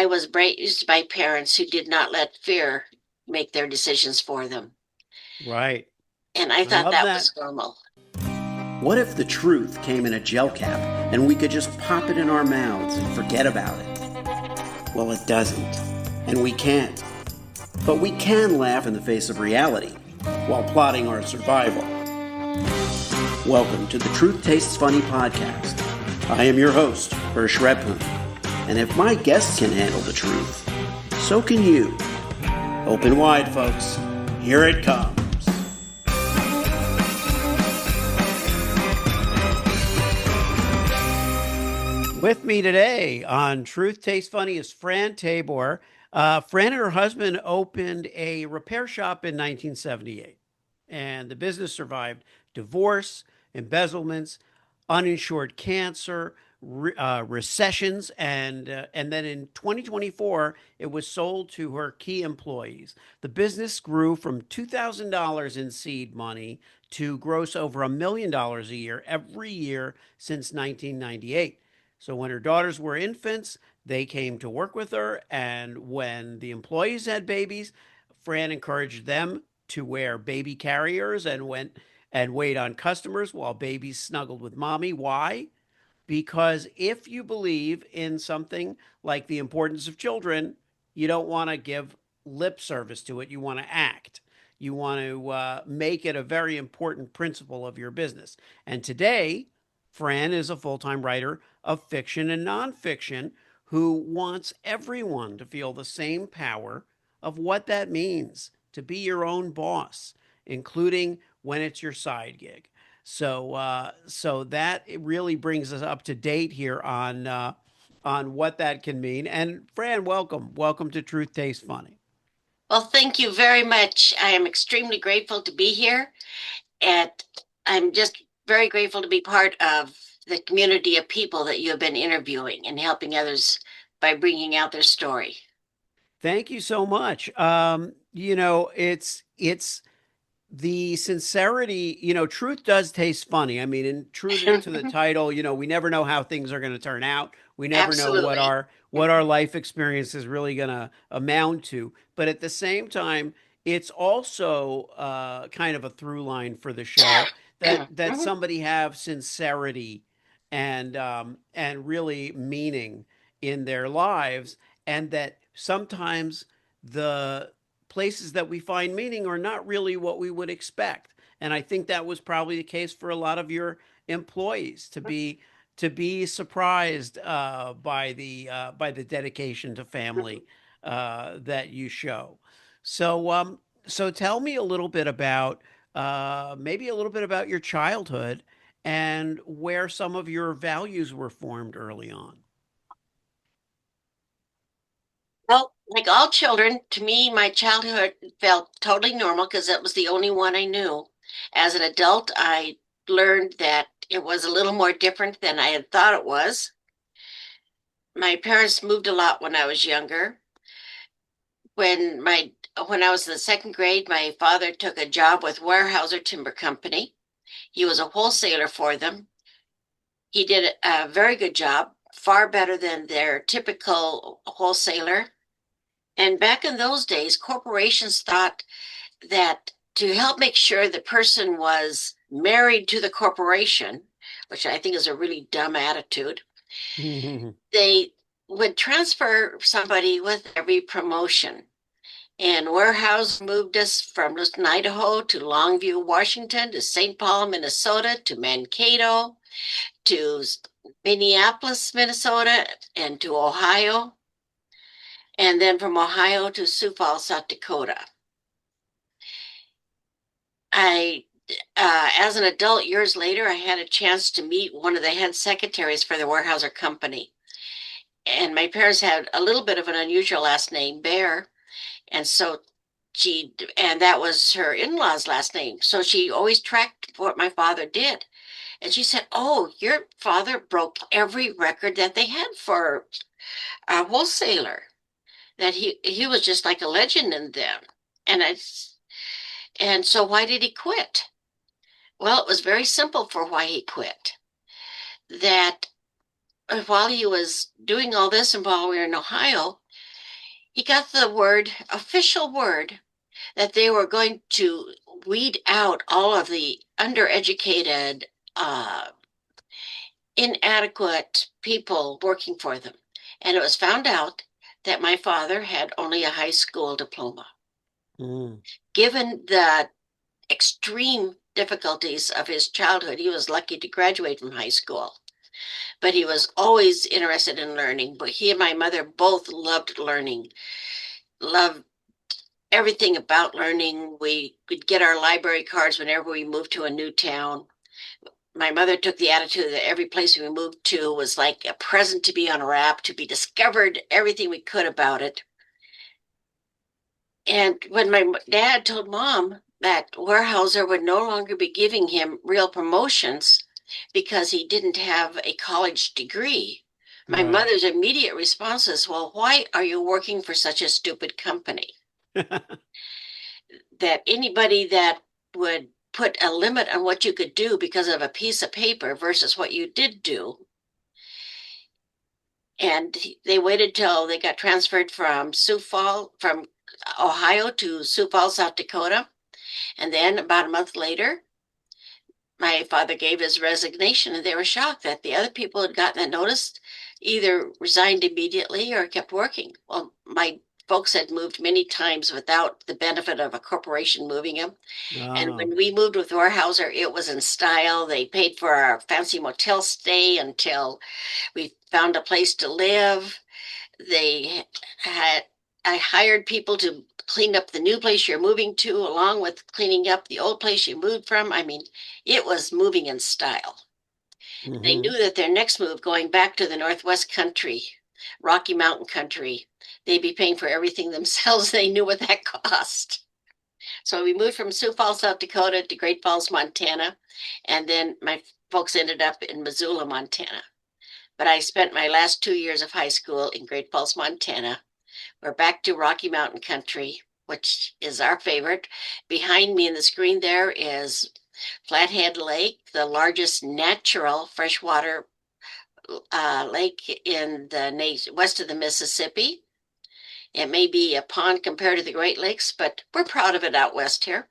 I was raised by parents who did not let fear make their decisions for them. Right. And I I thought love that that. was normal. What if the truth came in a gel cap and we could just pop it in our mouths and forget about it? Well, it doesn't. And we can't. But we can laugh in the face of reality while plotting our survival. Welcome to the Truth Tastes Funny podcast. I am your host, Hersh Rephun. And if my guests can handle the truth, so can you. Open wide, folks. Here it comes. With me today on Truth Tastes Funny is Fran Tabor. Fran and her husband opened a repair shop in 1978, and the business survived divorce, embezzlements, uninsured cancer, recessions, and then in 2024, it was sold to her key employees. The business grew from $2,000 in seed money to gross over $1 million a year every year since 1998. So when her daughters were infants, they came to work with her. And when the employees had babies, Fran encouraged them to wear baby carriers and went and wait on customers while babies snuggled with mommy. Why? Because if you believe in something like the importance of children, you don't want to give lip service to it. You want to act. You want to make it a very important principle of your business. And today, Fran is a full time writer of fiction and nonfiction who wants everyone to feel the same power of what that means to be your own boss, including when it's your side gig. So that it really brings us up to date here on what that can mean. And Fran, welcome to Truth Tastes Funny. Well, thank you very much. I am extremely grateful to be here. And I'm just very grateful to be part of the community of people that you have been interviewing and helping others by bringing out their story. Thank you so much. It's the sincerity, truth does taste funny. I mean, in true to the title, we never know how things are going to turn out. We never know what Absolutely. our life experience is really going to amount to. But at the same time, it's also kind of a through line for the show that Mhm. somebody have sincerity and really meaning in their lives, and that sometimes the places that we find meaning are not really what we would expect. And I think that was probably the case for a lot of your employees to be surprised by the dedication to family that you show. So tell me a little bit about maybe a little bit about your childhood and where some of your values were formed early on. Well, like all children, to me, my childhood felt totally normal because it was the only one I knew. As an adult, I learned that it was a little more different than I had thought it was. My parents moved a lot when I was younger. When I was in the second grade, my father took a job with Weyerhaeuser Timber Company. He was a wholesaler for them. He did a very good job, far better than their typical wholesaler. And back in those days, corporations thought that to help make sure the person was married to the corporation, which I think is a really dumb attitude, they would transfer somebody with every promotion. And Warehouse moved us from Liston, Idaho to Longview, Washington to St. Paul, Minnesota to Mankato to Minneapolis, Minnesota, and to Ohio. And then from Ohio to Sioux Falls, South Dakota. I, as an adult, years later, I had a chance to meet one of the head secretaries for the Weyerhaeuser Company. And my parents had a little bit of an unusual last name, Bear. And so and that was her in-law's last name. So she always tracked what my father did. And she said, "Oh, your father broke every record that they had for a wholesaler, that he was just like a legend in them." And and so why did he quit? Well, it was very simple for why he quit. That while he was doing all this and while we were in Ohio, He got the official word, that they were going to weed out all of the undereducated, uh, inadequate people working for them. And it was found out that my father had only a high school diploma. Mm. Given the extreme difficulties of his childhood, he was lucky to graduate from high school. But he was always interested in learning. But he and my mother both loved learning, loved everything about learning. We could get our library cards whenever we moved to a new town. My mother took the attitude that every place we moved to was like a present to be unwrapped, to be discovered, everything we could about it. And when my dad told mom that Weyerhaeuser would no longer be giving him real promotions because he didn't have a college degree, my Right. mother's immediate response is, well, why are you working for such a stupid company? That anybody that would put a limit on what you could do because of a piece of paper versus what you did do. And they waited till they got transferred from from Ohio to Sioux Falls, South Dakota. And then about a month later, my father gave his resignation, and they were shocked that the other people had gotten that notice, either resigned immediately or kept working. Well, my folks had moved many times without the benefit of a corporation moving them. And Oh. when we moved with Weyerhaeuser, it was in style. They paid for our fancy motel stay until we found a place to live. They had, I hired people to clean up the new place you're moving to, along with cleaning up the old place you moved from. I mean, it was moving in style. They Hmm. knew that their next move, going back to the Northwest country, Rocky Mountain country, they'd be paying for everything themselves. They knew what that cost. So we moved from Sioux Falls, South Dakota to Great Falls, Montana. And then my folks ended up in Missoula, Montana. But I spent my last 2 years of high school in Great Falls, Montana. We're back to Rocky Mountain country, which is our favorite. Behind me in the screen there is Flathead Lake, the largest natural freshwater lake in the west of the Mississippi. It may be a pond compared to the Great Lakes, but we're proud of it out west here.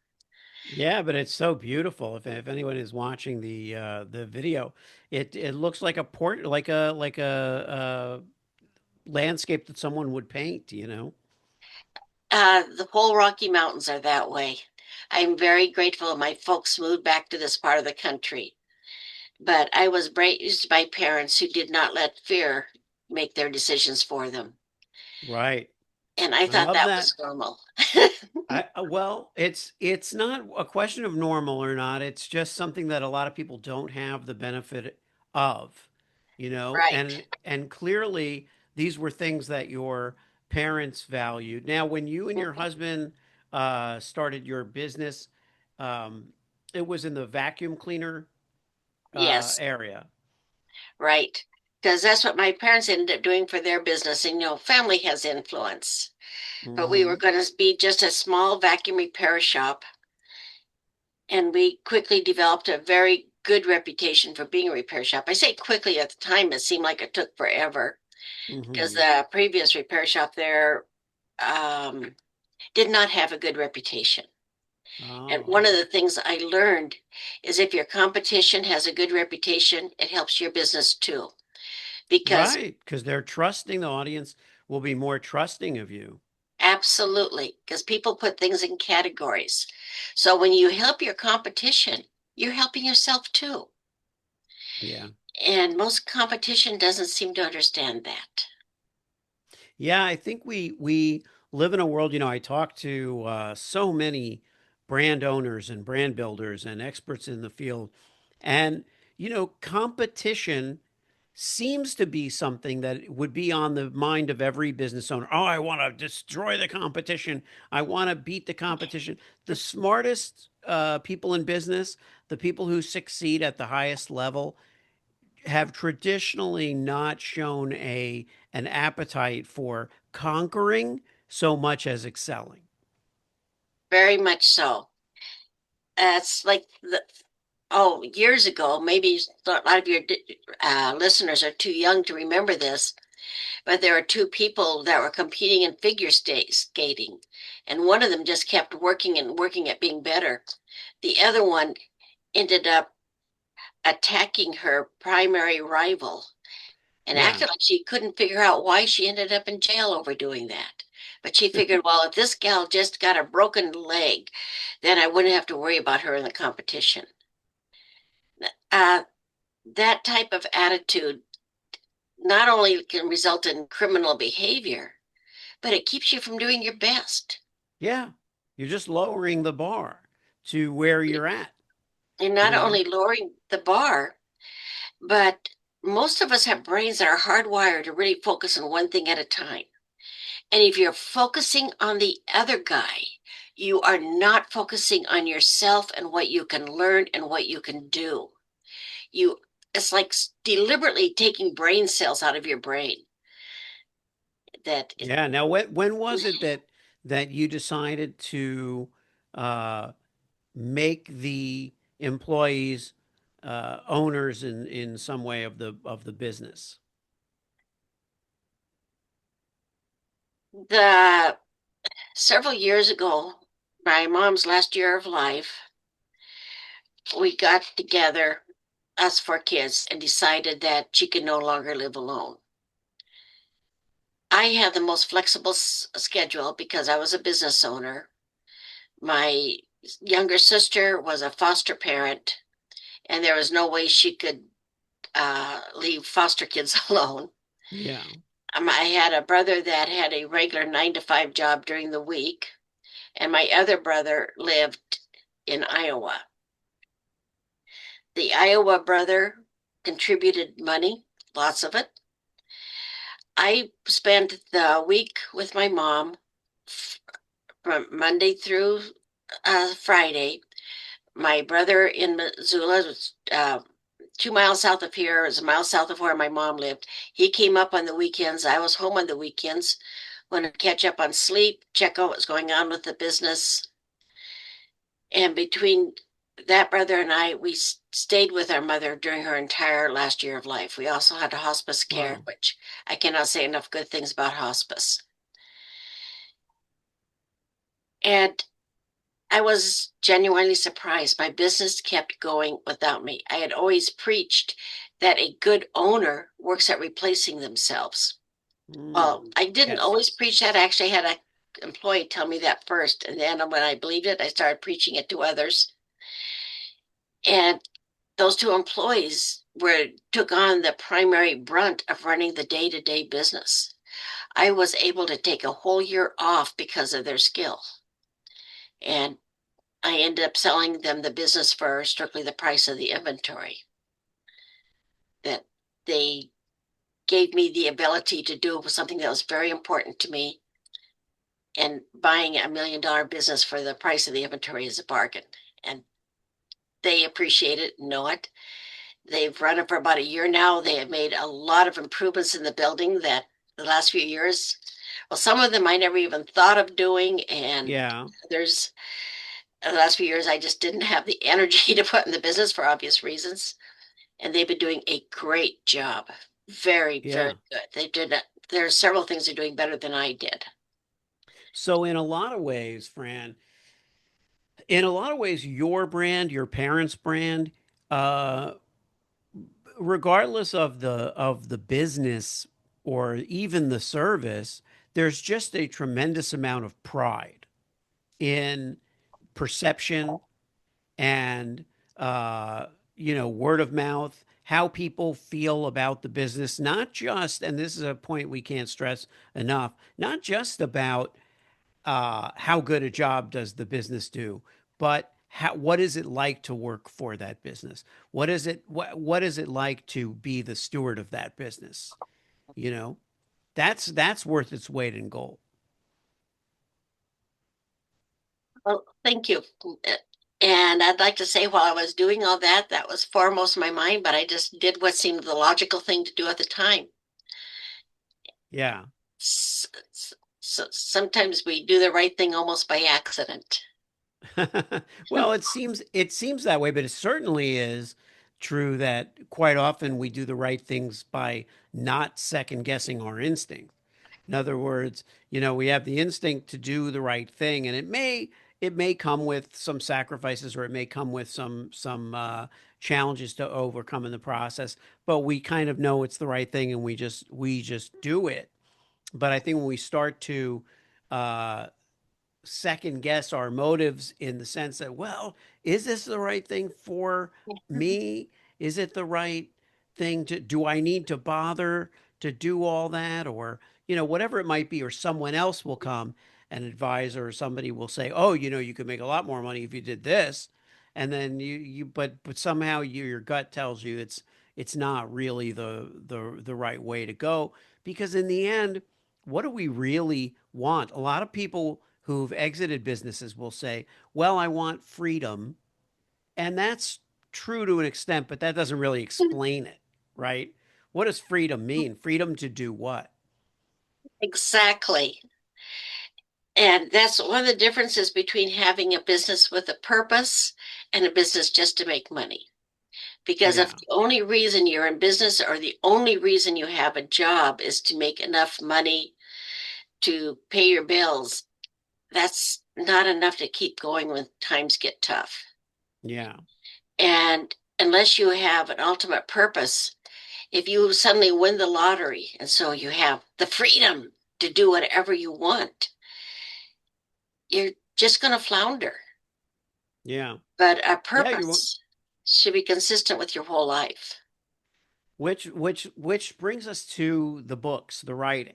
Yeah, but it's so beautiful. If anyone is watching the video, it looks like a port, like a landscape that someone would paint, you know? The whole Rocky Mountains are that way. I'm very grateful my folks moved back to this part of the country, but I was raised by parents who did not let fear make their decisions for them. Right. And I I thought love that that. was normal. Well, it's not a question of normal or not. It's just something that a lot of people don't have the benefit of, you know, Right. and clearly these were things that your parents valued. Now, when you and your husband started your business, um, it was in the vacuum cleaner Yes, area. right. Because that's what my parents ended up doing for their business. And, family has influence. But we were Hmm. going to be just a small vacuum repair shop. And we quickly developed a very good reputation for being a repair shop. I say quickly, at the time, it seemed like it took forever because Hmm. the previous repair shop there um, did not have a good reputation. And one Oh, of the things I learned is if your competition has a good reputation, it helps your business too. Because right. Because they're trusting, the audience will be more trusting of you. absolutely, because people put things in categories. So when you help your competition, you're helping yourself too. Yeah. And most competition doesn't seem to understand that. Yeah, I think we live in a world, I talk to so many brand owners and brand builders and experts in the field. And, competition seems to be something that would be on the mind of every business owner. Oh, I want to destroy the competition. I want to beat the competition. The smartest people in business, the people who succeed at the highest level, have traditionally not shown an appetite for conquering so much as excelling. Very much so. It's like years ago, maybe a lot of your listeners are too young to remember this. But there were two people that were competing in skating, and one of them just kept working and working at being better. The other one ended up attacking her primary rival and Yeah. acted like she couldn't figure out why she ended up in jail over doing that. But she figured, well, if this gal just got a broken leg, then I wouldn't have to worry about her in the competition. Uh, that type of attitude not only can result in criminal behavior, but it keeps you from doing your best. Yeah. You're just lowering the bar to where you're at, You're you not know? only lowering the bar, but most of us have brains that are hardwired to really focus on one thing at a time. And if you're focusing on the other guy, you are not focusing on yourself and what you can learn and what you can do. You it's like deliberately taking brain cells out of your brain. That is, Yeah. Now, when was it that you decided to uh, make the employees owners in some way of the business? the several years ago, my mom's last year of life, we got together, us four kids, and decided that she could no longer live alone. I had the most flexible schedule because I was a business owner. My younger sister was a foster parent, and there was no way she could leave foster kids alone. Yeah. I had a brother that had a regular 9 to 5 job during the week, and my other brother lived in Iowa. The Iowa brother contributed money, lots of it. I spent the week with my mom from Monday through Friday. My brother in Missoula was 2 miles south of here, is a mile south of where my mom lived. He came up on the weekends. I was home on the weekends when I catch up on sleep, check out what's going on with the business. And between that brother and I, we stayed with our mother during her entire last year of life. We also had hospice care, Wow. which I cannot say enough good things about hospice. And I was genuinely surprised. My business kept going without me. I had always preached that a good owner works at replacing themselves. Well, Mm, I didn't yes. always preach that. I actually had an employee tell me that first. And then when I believed it, I started preaching it to others. And those two employees took on the primary brunt of running the day-to-day business. I was able to take a whole year off because of their skill. And I ended up selling them the business for strictly the price of the inventory. That they gave me the ability to do something that was very important to me. And buying $1 million business for the price of the inventory is a bargain. And they appreciate it and know it. They've run it for about a year now. They have made a lot of improvements in the building that the last few years, well, some of them I never even thought of doing. And Yeah. there's the last few years, I just didn't have the energy to put in the business for obvious reasons. And they've been doing a great job. Very, very Yeah. good. They did it. There are several things they're doing better than I did. So in a lot of ways, Fran, in a lot of ways, your brand, your parents' brand, uh, regardless of the business or even the service, there's just a tremendous amount of pride in perception and uh, word of mouth, how people feel about the business, not just, and this is a point we can't stress enough, not just about how good a job does the business do, but what is it like to work for that business? What is it like to be the steward of that business? You know, that's worth its weight in gold. Well, thank you. And I'd like to say while I was doing all that, that was foremost in my mind, but I just did what seemed the logical thing to do at the time. Yeah. So sometimes we do the right thing almost by accident. Well, it seems that way, but it certainly is true that quite often we do the right things by not second guessing our instinct. In other words, we have the instinct to do the right thing, and it may come with some sacrifices, or it may come with some challenges to overcome in the process. But we kind of know it's the right thing, and we just do it. But I think when we start to uh, second guess our motives in the sense that, well, is this the right thing for me? Is it the right thing do I need to bother to do all that? Or, whatever it might be, or someone else will come, an advisor or somebody will say, oh, you could make a lot more money if you did this. And then but somehow your gut tells you it's not really the right way to go. Because in the end, what do we really want? A lot of people who've exited businesses will say, well, I want freedom. And that's true to an extent, but that doesn't really explain it, right? What does freedom mean? Freedom to do what? Exactly. And that's one of the differences between having a business with a purpose and a business just to make money. Because if Yeah. the only reason you're in business or the only reason you have a job is to make enough money to pay your bills, that's not enough to keep going when times get tough. Yeah. And unless you have an ultimate purpose, if you suddenly win the lottery and so you have the freedom to do whatever you want, you're just going to flounder. Yeah. But a Yeah. You purpose should be consistent with your whole life. which brings us to the books, the writing.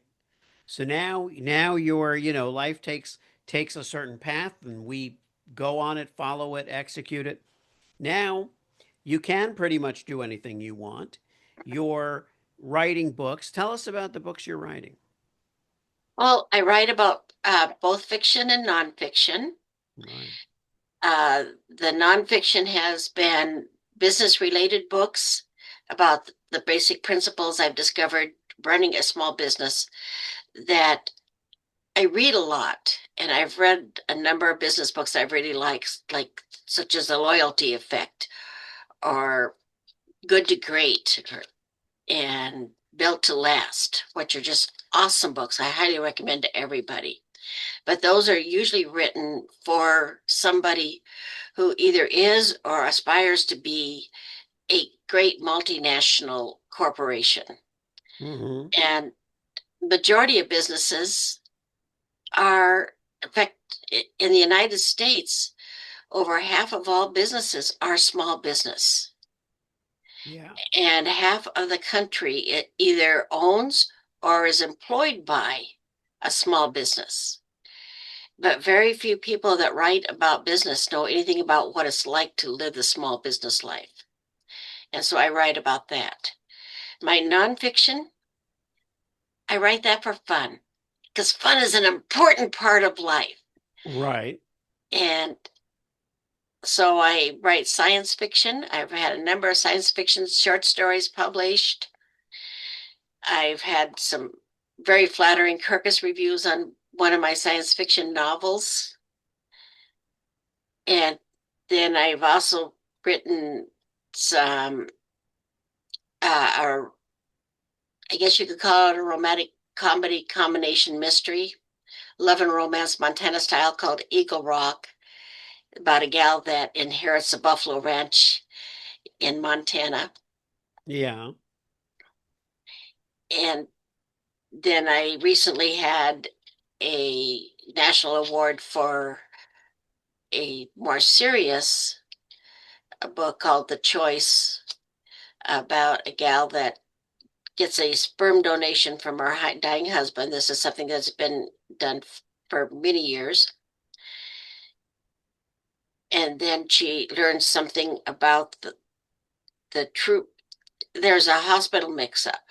So now your, life takes a certain path, and we go on it, follow it, execute it. Now you can pretty much do anything you want. You're writing books. Tell us about the books you're writing. Well, I write about both fiction and nonfiction. Right. The nonfiction has been business related books about the basic principles I've discovered running a small business that I read a lot. And I've read a number of business books I really like such as The Loyalty Effect or Good to Great and Built to Last, which are just awesome books. I highly recommend to everybody. But those are usually written for somebody who either is or aspires to be a great multinational corporation. Mm-hmm. And majority of businesses are, in fact, in the United States, over half of all businesses are small business. Yeah. And half of the country it either owns or is employed by a small business. But very few people that write about business know anything about what it's like to live the small business life. And so I write about that. My nonfiction, I write that for fun because fun is an important part of life. Right. And so I write science fiction. I've had a number of science fiction short stories published. I've had some very flattering Kirkus reviews on one of my science fiction novels. And then I've also written some, or I guess you could call it a romantic comedy combination mystery, love and romance Montana style, called Eagle Rock, about a gal that inherits a buffalo ranch in Montana. Yeah. And then I recently had a national award for a more serious book called The Choice, about a gal that gets a sperm donation from her dying husband. This is something that's been done for many years. And then she learns something about the true, there's a hospital mix up,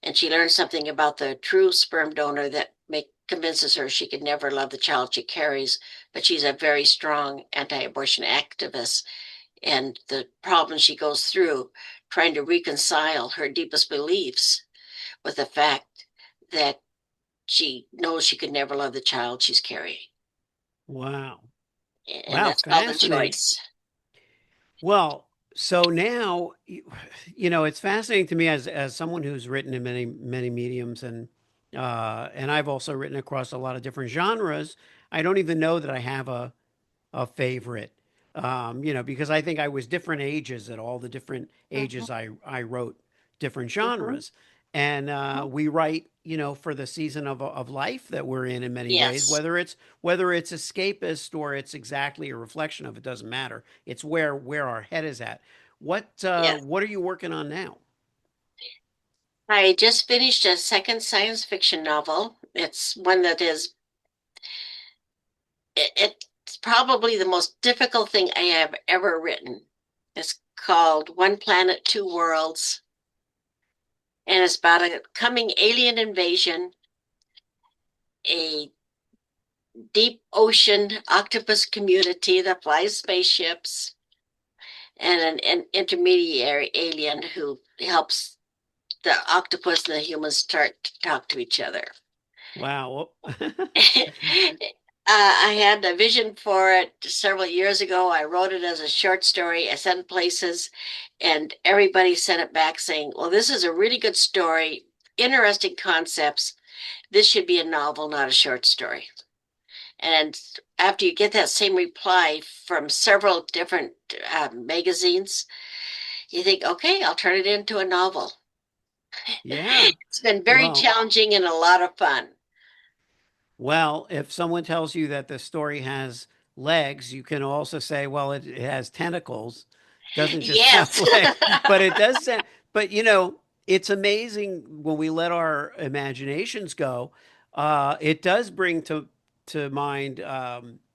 and she learns something about the true sperm donor that convinces her she could never love the child she carries, but she's a very strong anti-abortion activist. And the problem she goes through trying to reconcile her deepest beliefs with the fact that she knows she could never love the child she's carrying. Wow. And Wow. that's called The Fascinating. Choice. Well, So now, you know, it's fascinating to me as someone who's written in many mediums, and I've also written across a lot of different genres. I don't even know that I have a favorite, you know, because I think I was different ages at all the different Mhm, ages I wrote different mhm. genres. And we write, you know, for the season of life that we're in many ways, Yes, whether it's escapist or it's exactly a reflection of it, doesn't matter. It's where our head is at. yes. What are you working on now? I just finished a second science fiction novel. It's one that is it's probably the most difficult thing I have ever written. It's called One Planet, Two Worlds, and it's about a coming alien invasion, a deep ocean octopus community that flies spaceships, and an intermediary alien who helps the octopus and the humans start to talk to each other. Wow. I had a vision for it several years ago. I wrote it as a short story. I sent places, and everybody sent it back saying, "Well, this is a really good story, interesting concepts. This should be a novel, not a short story." And after you get that same reply from several different magazines, you think, okay, I'll turn it into a novel. Yeah. It's been very Well, challenging and a lot of fun. Well, if someone tells you that the story has legs, you can also say, well, it has tentacles. It doesn't just have Yes. legs, but it does sound, but you know, it's amazing when we let our imaginations go. It does bring to mind,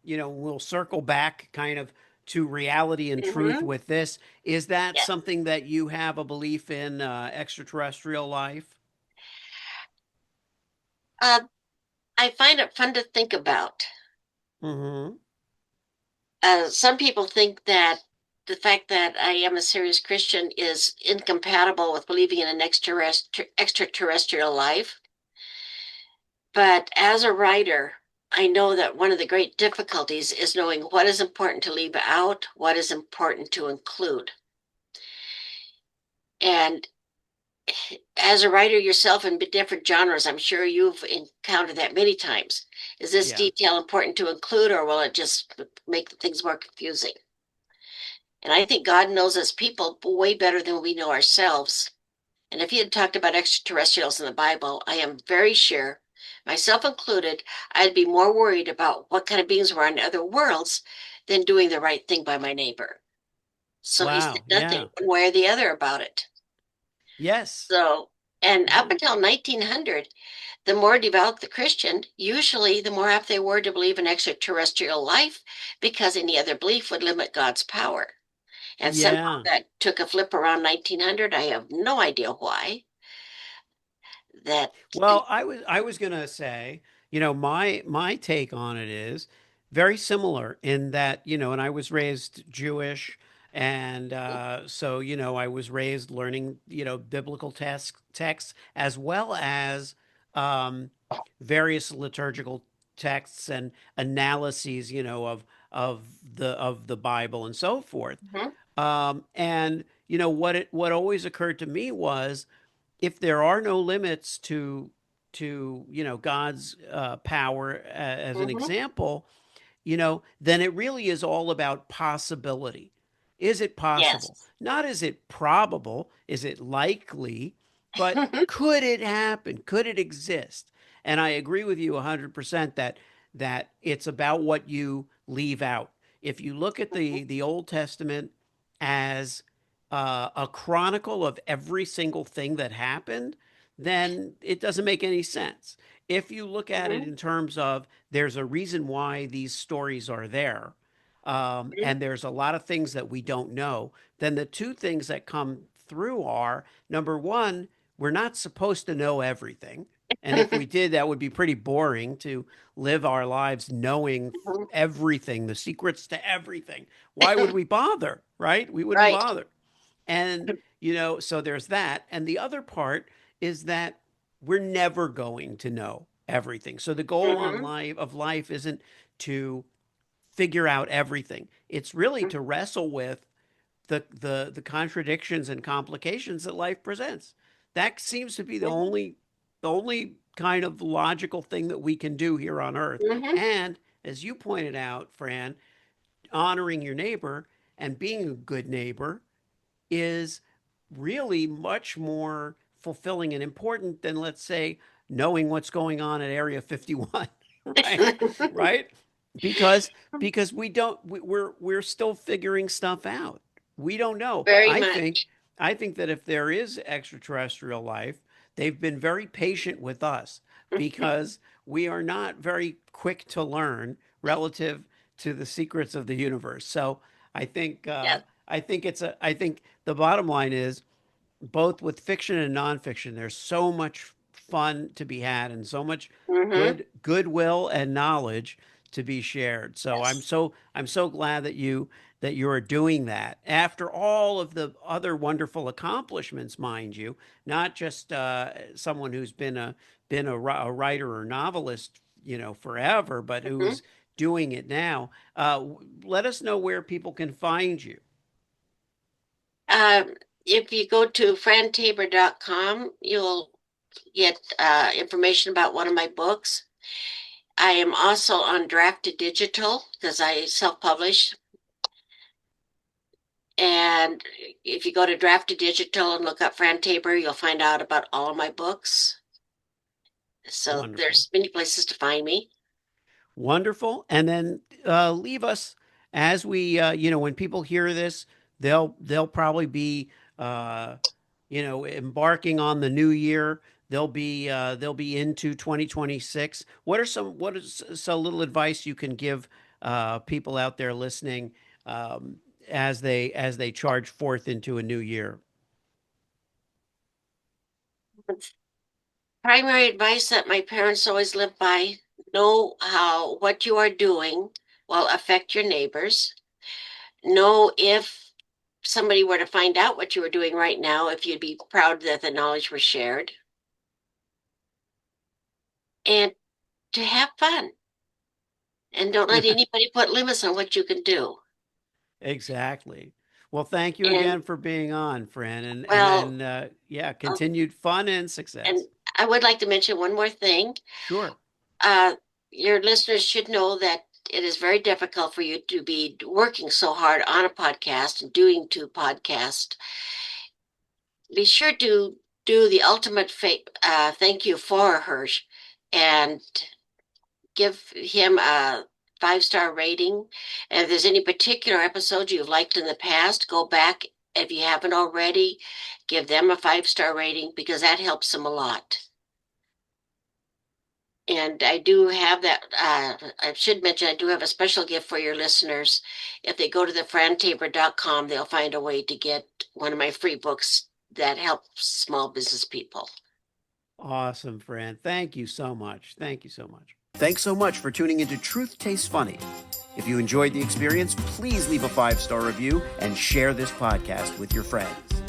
you know, we'll circle back kind of to reality and truth Hmm. with this. Is that Yeah. something that you have a belief in extraterrestrial life? Uh, I find it fun to think about. Hmm. Some people think that the fact that I am a serious Christian is incompatible with believing in an extraterrestrial life. But as a writer, I know that one of the great difficulties is knowing what is important to leave out, what is important to include. And as a writer yourself in different genres, I'm sure you've encountered that many times. Is this Yeah. detail important to include, or will it just make things more confusing? And I think God knows us people way better than we know ourselves. And if he had talked about extraterrestrials in the Bible, I am very sure, myself included, I'd be more worried about what kind of beings were on other worlds than doing the right thing by my neighbor. So he said Wow. nothing Yeah. one way or the other about it. Yes. So, and up Yeah. until 1900, the more devout the Christian, usually the more apt they were to believe in extraterrestrial life because any other belief would limit God's power. And somehow Yeah. that took a flip around 1900. I have no idea why. That, Well, I was gonna say, you know, my take on it is very similar in that, you know, and I was raised Jewish, and so you know, I was raised learning, you know, biblical texts as well as um, various liturgical texts and analyses, you know, of the Bible and so forth. Mhm, And you know what always occurred to me was if there are no limits to you know God's power as an mhm, example, you know, then it really is all about possibility. Is it possible? yes. Not is it probable? Is it likely? But could it happen? Could it exist? And I agree with you 100% that it's about what you leave out. If you look at the Old Testament as a chronicle of every single thing that happened, then it doesn't make any sense. If you look at it Mhm, in terms of there's a reason why these stories are there, mhm, and there's a lot of things that we don't know, then the two things that come through are number one, we're not supposed to know everything. And if we did, that would be pretty boring to live our lives knowing mhm. everything, the secrets to everything. Why would we bother, right? We wouldn't Right. bother. And, you know, so there's that. And the other part is that we're never going to know everything. So the goal on Mhm, life of life isn't to figure out everything. It's really to wrestle with the contradictions and complications that life presents. That seems to be the only kind of logical thing that we can do here on Earth. Mm-hmm. And as you pointed out, Fran, honoring your neighbor and being a good neighbor is really much more fulfilling and important than, let's say, knowing what's going on at Area 51, right? Right? Because we're still figuring stuff out. We don't know. Very I think that if there is extraterrestrial life, they've been very patient with us because we are not very quick to learn relative to the secrets of the universe. So I think Yes. I think the bottom line is both with fiction and nonfiction, there's so much fun to be had and so much Mm-hmm. goodwill and knowledge to be shared. So Yes. I'm so glad that you are doing that after all of the other wonderful accomplishments, mind you, not just someone who's been a writer or novelist, forever, but Mm-hmm. who's doing it now. Let us know where people can find you. Um, if you go to frantabor.com, you'll get information about one of my books. I am also on Drafted Digital because I self-publish. And if you go to Drafted Digital and look up Fran Tabor, you'll find out about all of my books. So Wonderful. there's many places to find me. Wonderful. And then leave us as we, when people hear this, they'll probably be, embarking on the new year. They'll be into 2026. What is so little advice you can give people out there listening as they charge forth into a new year? Primary advice that my parents always lived by: know how what you are doing will affect your neighbors. Know if somebody were to find out what you were doing right now, if you'd be proud that the knowledge was shared. And to have fun. And don't let anybody put limits on what you can do. Exactly. Well, thank you And again for being on, Fran, well, yeah, oh, continued fun and and success. I would like to mention one more thing. Sure. Uh, your listeners should know that it is very difficult for you to be working so hard on a podcast and doing two podcasts. Be sure to do the ultimate thank you for Hersh and give him a 5-star rating. And if there's any particular episode you've liked in the past, go back. If you haven't already, give them a 5-star rating because that helps them a lot. And I do have that. I should mention I do have a special gift for your listeners. If they go to the frantabor.com, they'll find a way to get one of my free books that helps small business people. Awesome, Fran. Thank you so much. Thank you so much. Thanks so much for tuning into Truth Tastes Funny. If you enjoyed the experience, please leave a 5-star review and share this podcast with your friends.